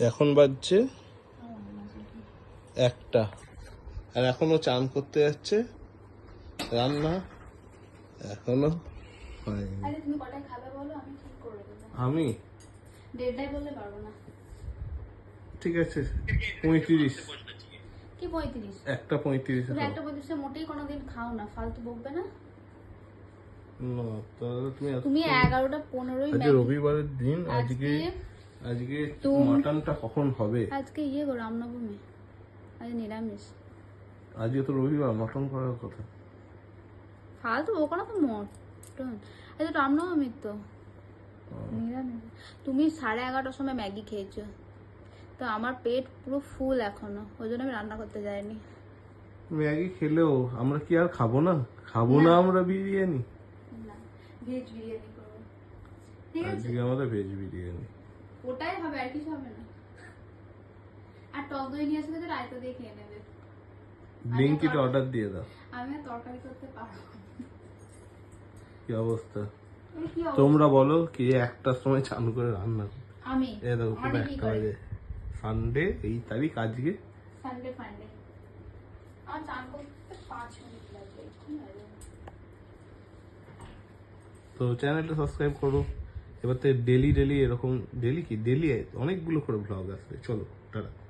এখন বাজছে 1টা, আর এখনো চান করতে যাচ্ছে। রান্না এখনো হয়নি। আরে তুমি কটায় খাবে বলো, আমি ঠিক করে দেবো। আমি 1:30 বললে পারবো না। ঠিক আছে 35। কি 35? 1:35 তুমি 1:35 মোটেই কোনোদিন খাও না, ফালতু বকবে না। না তাহলে তুমি 11:15 আজকে রবিবারের দিন, আজকে মাটনটা কখন হবে? আজকে গো রামনবমী, আজ নিরামিষ। আজকে তো রবিবার, মাটন করার কথা। ফালতু বকো না তো, মটন আজ রামনবমী তো নিরামিষ। তুমি 11:30টার সময় ম্যাগি খেয়েছো, তো আমার পেট পুরো ফুল এখনো, ওই জন্য আমি রান্না করতে যাইনি। ম্যাগি খেলেও আমরা কি আর খাবো না? আমরা বিরিয়ানি। না, ভেজ বিরিয়ানি করবো, ঠিক আছে? আজকে আমাদের ভেজ বিরিয়ানি, ওটাই হবে, আর কিছু হবে না। আর টক দই নিয়ে আসবে, তো রায়তা দিয়ে খেয়ে নেবে। ব্লিঙ্কিট অর্ডার দিয়ে দাও। আমি আর তরকারি করতে পারবো না। কি অবস্থা কি অবস্থা? তোমরা বলো, কি 1টার সময় চালু করে রান্না করো? আমি এই দেখো পুরো অনেক 1টা বাজে। সানডে, এই তারিখ আজকে। সানডে ফান্ডে আমার চান করতে 5 মিনিট লাগবে। তো চ্যানেলটা সাবস্ক্রাইব করো। এবার তো ডেলি এরকম, ডেলি অনেকগুলো করে ব্লগ আসবে। চলো টাটা।